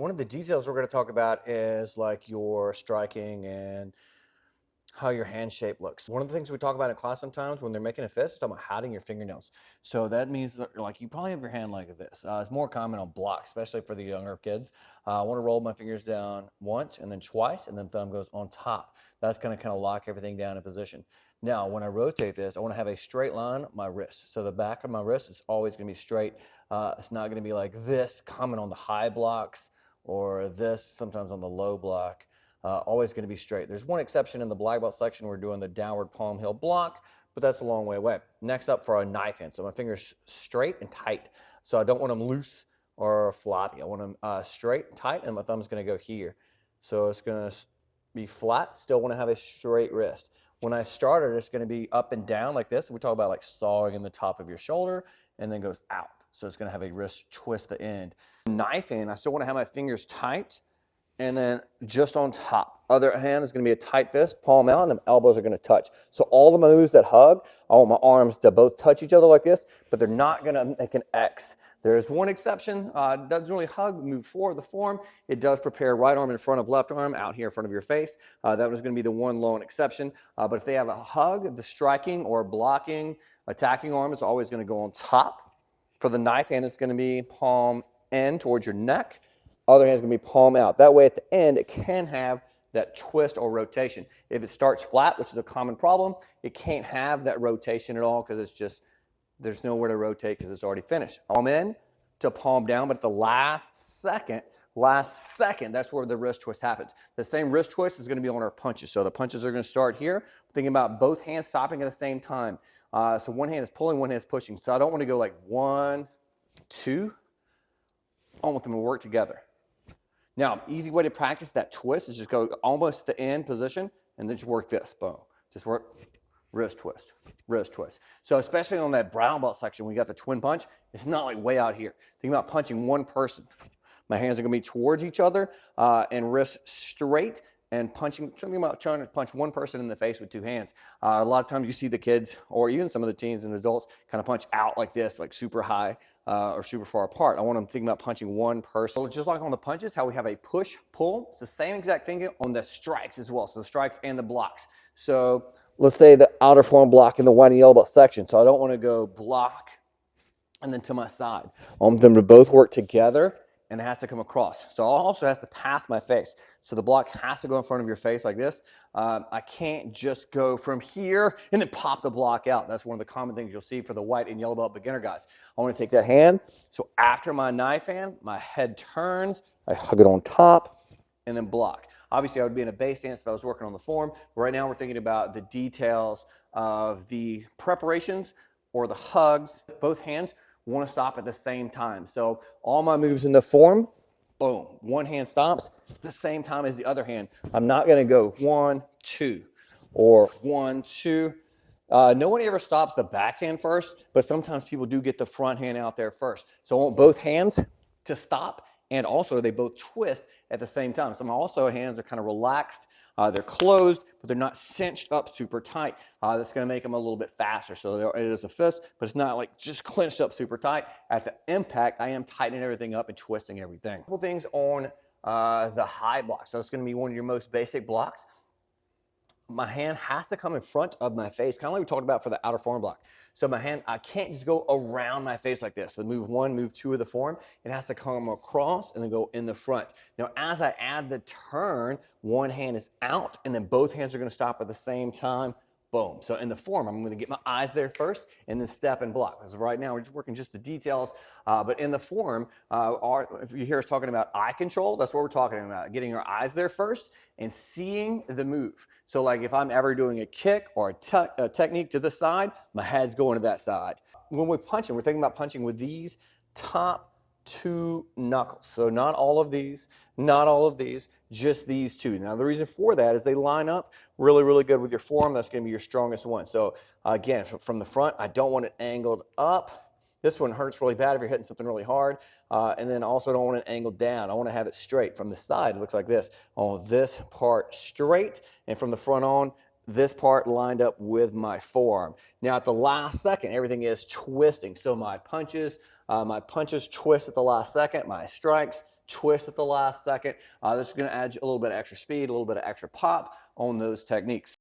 One of the details we're going to talk about is like your striking and how your hand shape looks. One of the things we talk about in class sometimes when they're making a fist is talking about hiding your fingernails. So that means that, like, you probably have your hand like this. It's more common on blocks, especially for the younger kids. I want to roll my fingers down once and then twice, and then thumb goes on top. That's going to kind of lock everything down in position. Now, when I rotate this, I want to have a straight line on my wrist. So the back of my wrist is always going to be straight. It's not going to be like this common on the high blocks or this sometimes on the low block. Always going to be straight. There's one exception in the black belt section. We're doing the downward palm heel block, but that's a long way away. Next up for a knife hand. So my fingers straight and tight. So I don't want them loose or floppy. I want them straight and tight, and my thumb's going to go here. So it's going to be flat. Still want to have a straight wrist. When I started, it's going to be up and down like this. We talk about like sawing in the top of your shoulder and then goes out. So it's going to have a wrist twist the end. Knife hand, I still want to have my fingers tight and then just on top. Other hand is going to be a tight fist, palm out, and the elbows are going to touch. So all the moves that hug, I want my arms to both touch each other like this, but they're not going to make an X. There's one exception. Doesn't really hug, move forward the form. It does prepare right arm in front of left arm, out here in front of your face. That was going to be the one lone exception. But if they have a hug, the striking or blocking, attacking arm is always going to go on top. For the knife hand, it's going to be palm in towards your neck. Other hand is going to be palm out. That way at the end, it can have that twist or rotation. If it starts flat, which is a common problem, it can't have that rotation at all because it's just, there's nowhere to rotate because it's already finished. Palm in to palm down, but at the last second, that's where the wrist twist happens. The same wrist twist is going to be on our punches. So the punches are going to start here. Thinking about both hands stopping at the same time. So one hand is pulling, one hand is pushing. So I don't want to go like 1, 2. I want them to work together. Now, easy way to practice that twist is just go almost to the end position and then just work this, boom. Just work wrist twist, wrist twist. So especially on that brown belt section, when you got the twin punch, it's not like way out here. Think about punching one person. My hands are gonna be towards each other and wrists straight and punching, something about trying to punch one person in the face with two hands. A lot of times you see the kids or even some of the teens and adults kind of punch out like this, like super high or super far apart. I want them thinking about punching one person. Just like on the punches, how we have a push, pull, it's the same exact thing on the strikes as well. So the strikes and the blocks. So let's say the outer form block in the white and yellow belt section. So I don't want to go block and then to my side. I want them to both work together and it has to come across. So it also has to pass my face. So the block has to go in front of your face like this. I can't just go from here and then pop the block out. That's one of the common things you'll see for the white and yellow belt beginner guys. I want to take that hand. So after my knife hand, my head turns, I hug it on top and then block. Obviously, I would be in a base stance if I was working on the form. But right now, we're thinking about the details of the preparations or the hugs. Both hands want to stop at the same time. So all my moves in the form, boom, one hand stops at the same time as the other hand. I'm not going to go 1, 2 or 1, 2. No one ever stops the backhand first, but sometimes people do get the front hand out there first. So I want both hands to stop, and also they both twist at the same time. Some also hands are kind of relaxed. They're closed, but they're not cinched up super tight. That's going to make them a little bit faster. So it is a fist, but it's not like just clenched up super tight. At the impact, I am tightening everything up and twisting everything. A couple things on the high block. So it's going to be one of your most basic blocks. My hand has to come in front of my face, kind of like we talked about for the outer form block. So my hand, I can't just go around my face like this. So move 1, move 2 of the form, it has to come across and then go in the front. Now, as I add the turn, one hand is out and then both hands are going to stop at the same time. Boom. So in the form, I'm going to get my eyes there first and then step and block. Because right now, we're just working just the details. But in the form, if you hear us talking about eye control, that's what we're talking about. Getting your eyes there first and seeing the move. So like if I'm ever doing a kick or a technique to the side, my head's going to that side. When we're punching, we're thinking about punching with these top 2 knuckles. So not all of these, not all of these, just these 2. Now the reason for that is they line up really, really good with your forearm. That's going to be your strongest one. So again, from the front, I don't want it angled up. This one hurts really bad if you're hitting something really hard. And then also don't want it angled down. I want to have it straight. From the side, it looks like this. I want this part straight, and from the front on, this part lined up with my forearm. Now at the last second, everything is twisting. So my punches twist at the last second, my strikes twist at the last second. This is going to add a little bit of extra speed, a little bit of extra pop on those techniques.